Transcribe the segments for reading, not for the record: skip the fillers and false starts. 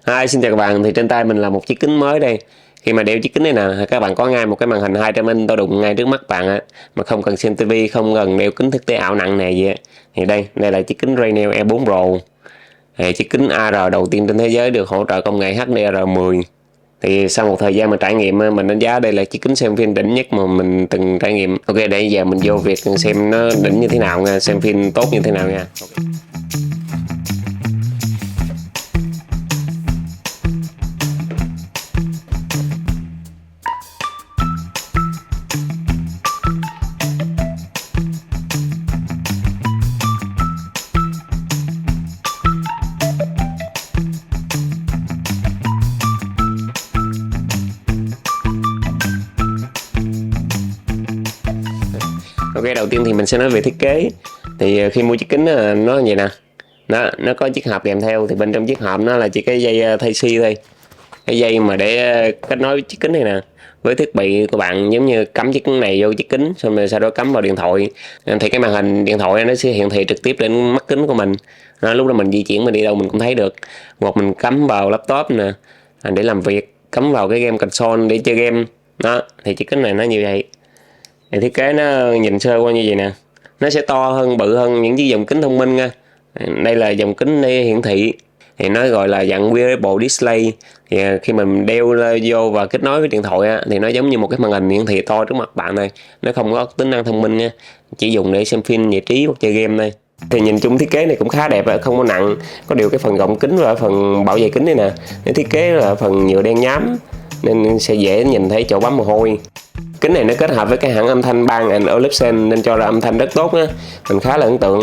Hi, xin chào các bạn. Thì trên tay mình là một chiếc kính mới đây. Khi mà đeo chiếc kính này nè, các bạn có ngay một cái màn hình 200 inch to đùng ngay trước mắt bạn á, mà không cần xem tivi, không cần đeo kính thực tế ảo nặng nề gì á. Thì đây là chiếc kính Raynel E4 Pro. Thì chiếc kính AR đầu tiên trên thế giới được hỗ trợ công nghệ HDR10. Thì sau một thời gian mà trải nghiệm, mình đánh giá đây là chiếc kính xem phim đỉnh nhất mà mình từng trải nghiệm. Ok, để giờ mình vô việc xem nó đỉnh như thế nào nha, xem phim tốt như thế nào nha. Ok, đầu tiên thì mình sẽ nói về thiết kế. Thì khi mua chiếc kính nó như vậy nè, nó có chiếc hộp kèm theo. Thì bên trong chiếc hộp nó là chỉ cái dây Type-C thôi, cái dây mà để kết nối chiếc kính này nè với thiết bị của bạn, giống như cắm chiếc kính này vô chiếc kính xong rồi sau đó cắm vào điện thoại, thì cái màn hình điện thoại nó sẽ hiển thị trực tiếp lên mắt kính của mình. Lúc đó mình di chuyển, mình đi đâu mình cũng thấy được. Một mình cắm vào laptop nè để làm việc, cắm vào cái game console để chơi game đó. Thì chiếc kính này nó như vậy. Thì thiết kế nó nhìn sơ qua như vậy nè, nó sẽ to hơn, bự hơn những chiếc dòng kính thông minh nha. Đây là dòng kính để hiển thị, thì nó gọi là dạng wearable display. Thì khi mình đeo vô và kết nối với điện thoại á, thì nó giống như một cái màn hình hiển thị to trước mặt bạn này. Nó không có tính năng thông minh nha, chỉ dùng để xem phim, giải trí hoặc chơi game đây. Thì nhìn chung thiết kế này cũng khá đẹp, không có nặng. Có điều cái phần gọng kính và phần bảo vệ kính này nè, cái thiết kế là phần nhựa đen nhám nên sẽ dễ nhìn thấy chỗ bấm mồ hôi. Kính này nó kết hợp với cái hãng âm thanh Bang & Olufsen nên cho ra âm thanh rất tốt á, mình khá là ấn tượng.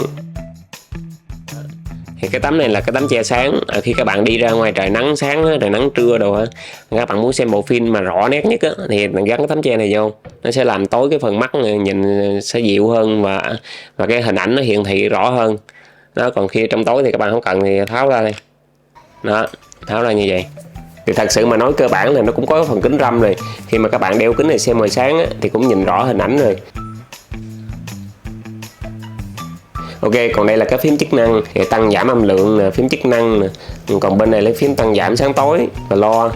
Thì cái tấm này là cái tấm che sáng. Khi các bạn đi ra ngoài trời nắng sáng, trời nắng trưa đồ á, các bạn muốn xem bộ phim mà rõ nét nhất á, thì mình gắn cái tấm che này vô, nó sẽ làm tối cái phần mắt, nhìn sẽ dịu hơn và cái hình ảnh nó hiển thị rõ hơn đó. Còn khi trong tối thì các bạn không cần thì tháo ra đây đó, tháo ra như vậy. Thì thật sự mà nói cơ bản là nó cũng có phần kính râm rồi. Khi mà các bạn đeo kính này xem ngoài sáng á, thì cũng nhìn rõ hình ảnh rồi. Ok, còn đây là cái phím chức năng thì tăng giảm âm lượng nè, phím chức năng nè. Còn bên này lấy phím tăng giảm sáng tối và lo.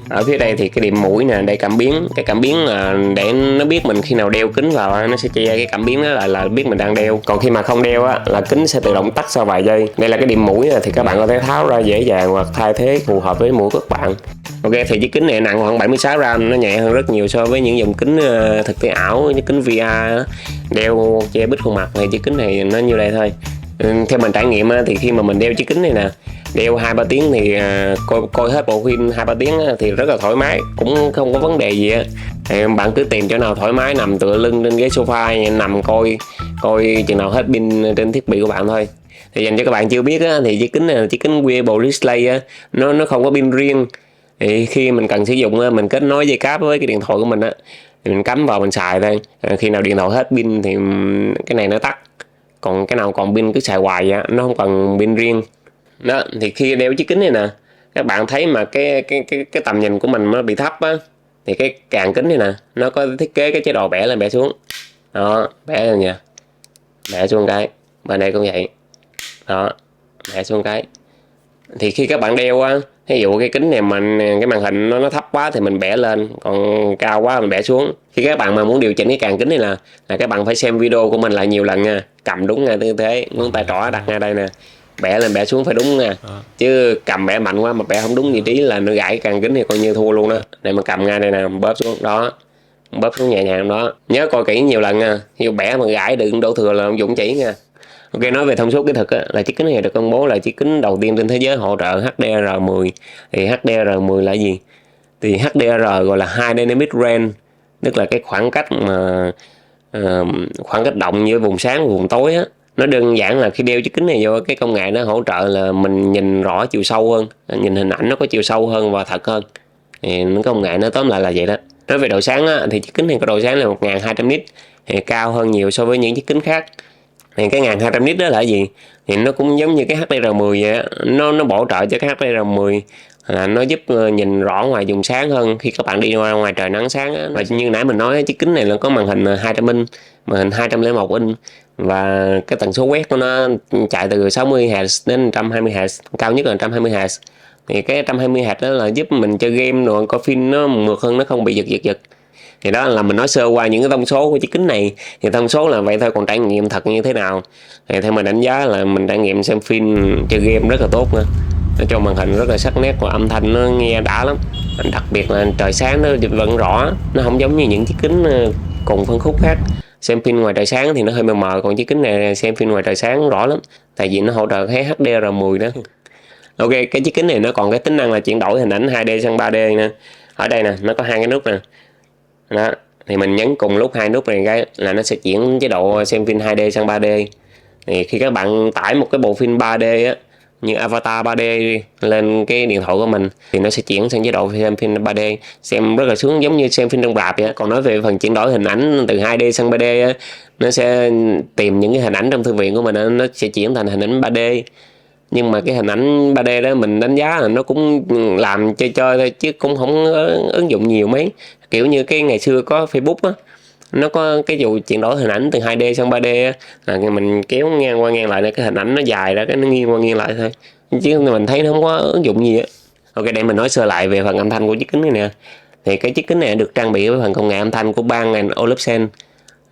Ở phía đây thì cái điểm mũi nè, đây cảm biến. Cái cảm biến là để nó biết mình khi nào đeo kính vào, nó sẽ che cái cảm biến đó là biết mình đang đeo. Còn khi mà không đeo á, là kính sẽ tự động tắt sau vài giây. Đây là cái điểm mũi thì các bạn có thể tháo ra dễ dàng hoặc thay thế phù hợp với mũi của các bạn. Ok, thì chiếc kính này nặng khoảng 76 gram, nó nhẹ hơn rất nhiều so với những dòng kính thực tế ảo như kính VR đeo che bít khuôn mặt. Thì chiếc kính này nó như đây thôi. Theo mình trải nghiệm thì khi mà mình đeo chiếc kính này nè, đeo 2-3 tiếng thì coi hết bộ phim 2-3 tiếng thì rất là thoải mái, cũng không có vấn đề gì á. Bạn cứ tìm chỗ nào thoải mái, nằm tựa lưng trên ghế sofa, nằm coi chừng nào hết pin trên thiết bị của bạn thôi. Thì dành cho các bạn chưa biết á, thì chiếc kính này là chiếc kính wearable display á, nó không có pin riêng. Thì khi mình cần sử dụng, mình kết nối dây cáp với cái điện thoại của mình á, thì mình cắm vào mình xài thôi. Khi nào điện thoại hết pin thì cái này nó tắt, còn cái nào còn pin cứ xài hoài á, nó không cần pin riêng đó. Thì khi đeo chiếc kính này nè, các bạn thấy mà cái tầm nhìn của mình nó bị thấp á, thì cái càng kính này nè, nó có thiết kế cái chế độ bẻ lên bẻ xuống đó, bẻ lên nha, bẻ xuống cái, bên đây cũng vậy đó, bẻ xuống cái. Thì khi các bạn đeo á, ví dụ cái kính này cái màn hình nó thấp quá thì mình bẻ lên, còn cao quá mình bẻ xuống. Khi các bạn mà muốn điều chỉnh cái càng kính này là các bạn phải xem video của mình lại nhiều lần nha, cầm đúng ngay tư thế, ngón tay trỏ đặt ngay đây nè, bẻ lên bẻ xuống phải đúng nha. Chứ cầm bẻ mạnh quá mà bẻ không đúng vị trí là nó gãy càng kính thì coi như thua luôn đó. Để mà cầm ngay đây nè, bóp xuống đó, bóp xuống nhẹ nhàng đó, nhớ coi kỹ nhiều lần nha. Ví dụ bẻ mà gãy đừng đổ thừa là không dụng chỉ nha. Ok, nói về thông số kỹ thuật là chiếc kính này được công bố là chiếc kính đầu tiên trên thế giới hỗ trợ HDR10. Thì HDR10 là gì? Thì HDR gọi là High Dynamic Range, tức là cái khoảng cách động giữa vùng sáng và vùng tối á. Nó đơn giản là khi đeo chiếc kính này vô, cái công nghệ nó hỗ trợ là mình nhìn rõ chiều sâu hơn, nhìn hình ảnh nó có chiều sâu hơn và thật hơn. Thì công nghệ nó tóm lại là vậy đó. Nói về độ sáng thì chiếc kính này có độ sáng là 1200 nit, thì cao hơn nhiều so với những chiếc kính khác. Thì cái 1200 nit đó là gì? Thì nó cũng giống như cái HDR10 vậy á, nó bổ trợ cho cái HDR10 là nó giúp nhìn rõ ngoài vùng sáng hơn khi các bạn đi ra ngoài trời nắng sáng á. Và như nãy mình nói, chiếc kính này là có màn hình 200 inch, màn hình 201 inch, và cái tần số quét của nó chạy từ 60 Hz đến 120 Hz, cao nhất là 120 Hz. Thì cái 120Hz đó là giúp mình chơi game rồi coi phim nó mượt hơn, nó không bị giật. Thì đó là mình nói sơ qua những cái thông số của chiếc kính này. Thì thông số là vậy thôi, còn trải nghiệm thật như thế nào thì theo mình đánh giá là mình trải nghiệm xem phim chơi game rất là tốt nữa. Nó cho màn hình rất là sắc nét và âm thanh nó nghe đã lắm, đặc biệt là trời sáng nó vẫn rõ, nó không giống như những chiếc kính cùng phân khúc khác. Xem phim ngoài trời sáng thì nó hơi mờ mờ, còn chiếc kính này xem phim ngoài trời sáng rõ lắm, tại vì nó hỗ trợ cái HDR10 đó. Ok, cái chiếc kính này nó còn cái tính năng là chuyển đổi hình ảnh 2D sang 3D nè. Ở đây nè, nó có hai cái nút nè. Đó, thì mình nhấn cùng lúc hai nút này cái là nó sẽ chuyển chế độ xem phim 2D sang 3D. Thì khi các bạn tải một cái bộ phim 3D á, như Avatar 3D lên cái điện thoại của mình thì nó sẽ chuyển sang chế độ xem phim 3D, xem rất là sướng, giống như xem phim trong rạp vậy. Còn nói về phần chuyển đổi hình ảnh từ 2D sang 3D á, nó sẽ tìm những cái hình ảnh trong thư viện của mình á, nó sẽ chuyển thành hình ảnh 3D. Nhưng mà cái hình ảnh 3D đó mình đánh giá là nó cũng làm chơi thôi, chứ cũng không ứng dụng nhiều mấy. Kiểu như cái ngày xưa có Facebook á, nó có cái vụ chuyển đổi hình ảnh từ 2D sang 3D á, là mình kéo ngang qua ngang lại, cái hình ảnh nó dài ra, cái nó nghiêng qua nghiêng lại thôi, chứ mình thấy nó không có ứng dụng gì á. Ok, để mình nói sơ lại về phần âm thanh của chiếc kính này nè. Thì cái chiếc kính này được trang bị với phần công nghệ âm thanh của Bang & Olufsen.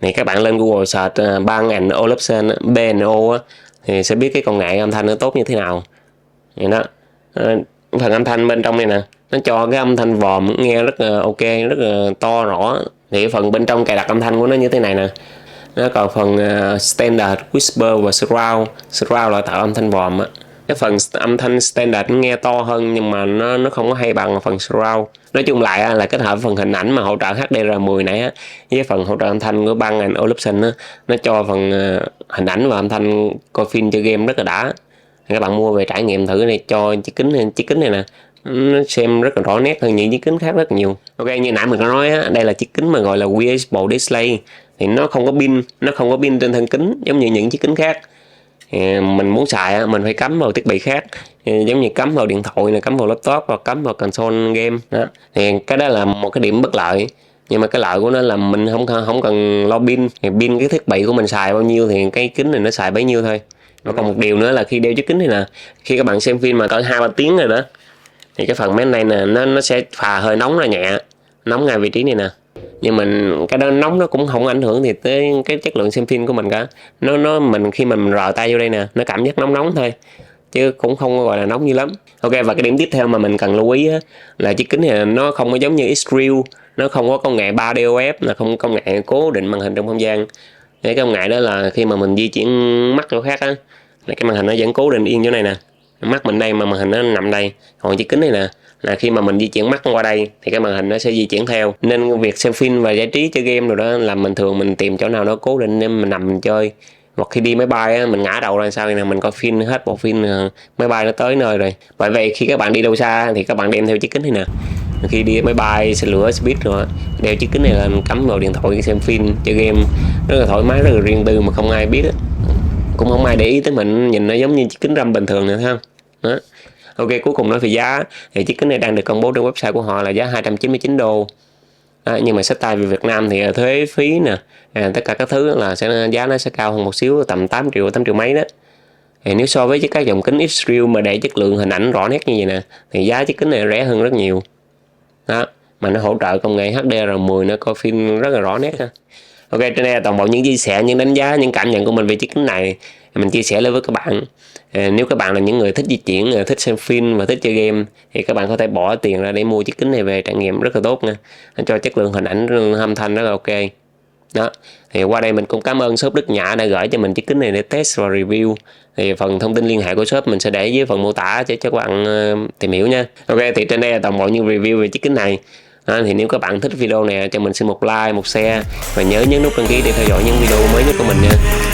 Thì các bạn lên Google search Bang & Olufsen B&O á, thì sẽ biết cái công nghệ âm thanh nó tốt như thế nào. Vậy đó. Phần âm thanh bên trong này nè, nó cho cái âm thanh vòm nghe rất là ok, rất là to rõ. Thì phần bên trong cài đặt âm thanh của nó như thế này nè. Nó còn phần standard, whisper và surround. Surround là tạo âm thanh vòm á. Cái phần âm thanh standard nghe to hơn, nhưng mà nó không có hay bằng phần surround. Nói chung lại là kết hợp phần hình ảnh mà hỗ trợ HDR10 này á, với phần hỗ trợ âm thanh của Bang & Olufsen á, nó cho phần hình ảnh và âm thanh coi phim chơi game rất là đã. Các bạn mua về trải nghiệm thử này, cho chiếc kính này nè, nó xem rất là rõ nét hơn những chiếc kính khác rất nhiều. Ok, như nãy mình có nói á, đây là chiếc kính mà gọi là Reusable Display. Thì nó không có pin trên thân kính giống như những chiếc kính khác. Thì mình muốn xài mình phải cắm vào thiết bị khác, giống như cắm vào điện thoại này, cắm vào laptop hoặc cắm vào console game đó. Thì cái đó là một cái điểm bất lợi, nhưng mà cái lợi của nó là mình không cần lo pin. Thì pin cái thiết bị của mình xài bao nhiêu thì cái kính này nó xài bấy nhiêu thôi. Và còn một điều nữa là khi đeo chiếc kính này nè, khi các bạn xem phim mà cỡ 2-3 tiếng rồi đó, thì cái phần máy này nè nó sẽ phà hơi nóng ra nhẹ, nóng ngay vị trí này nè. Nhưng mình cái đó nóng nó cũng không ảnh hưởng thì tới cái chất lượng xem phim của mình cả. Mình khi mình rờ tay vô đây nè, nó cảm giác nóng thôi, chứ cũng không gọi là nóng như lắm. Ok, và cái điểm tiếp theo mà mình cần lưu ý là chiếc kính này nó không có giống như Xreal, nó không có công nghệ 3DOF, là không công nghệ cố định màn hình trong không gian. Cái công nghệ đó là khi mà mình di chuyển mắt chỗ khác á, là cái màn hình nó vẫn cố định yên chỗ này nè, mắt mình đây mà màn hình nó nằm đây. Còn chiếc kính này nè, là khi mà mình di chuyển mắt qua đây thì cái màn hình nó sẽ di chuyển theo. Nên việc xem phim và giải trí chơi game rồi đó là mình thường tìm chỗ nào nó cố định để mình nằm mình chơi. Hoặc khi đi máy bay á, mình ngã đầu ra sao nè, mình coi phim hết bộ phim, máy bay nó tới nơi rồi. Bởi vậy khi các bạn đi đâu xa thì các bạn đem theo chiếc kính này nè. Khi đi máy bay, xe lửa, xe buýt rồi đeo chiếc kính này lên, cắm vào điện thoại xem phim chơi game rất là thoải mái, rất là riêng tư mà không ai biết á. Cũng không ai để ý tới mình, nhìn nó giống như chiếc kính râm bình thường nữa, thấy không? Đó. Ok, cuối cùng nói về giá thì chiếc kính này đang được công bố trên website của họ là giá 299 đô. Nhưng mà xách tay về Việt Nam thì thuế phí nè, tất cả các thứ là giá nó sẽ cao hơn một xíu, tầm 8 triệu mấy đó. Thì nếu so với các dòng kính Xreal mà để chất lượng hình ảnh rõ nét như vậy nè, thì giá chiếc kính này rẻ hơn rất nhiều. Đó, mà nó hỗ trợ công nghệ HDR10, nó coi phim rất là rõ nét ha. Ok, trên đây là toàn bộ những chia sẻ, những đánh giá, những cảm nhận của mình về chiếc kính này mình chia sẻ lên với các bạn. Nếu các bạn là những người thích di chuyển, thích xem phim và thích chơi game thì các bạn có thể bỏ tiền ra để mua chiếc kính này về trải nghiệm rất là tốt nha, cho chất lượng hình ảnh, âm thanh rất là ok. Đó, thì qua đây mình cũng cảm ơn shop Đức Nhã đã gửi cho mình chiếc kính này để test và review. Thì phần thông tin liên hệ của shop mình sẽ để dưới phần mô tả cho các bạn tìm hiểu nha. Ok, thì trên đây là toàn bộ những review về chiếc kính này. Thì nếu các bạn thích video này cho mình xin một like, một share và nhớ nhấn nút đăng ký để theo dõi những video mới nhất của mình nha.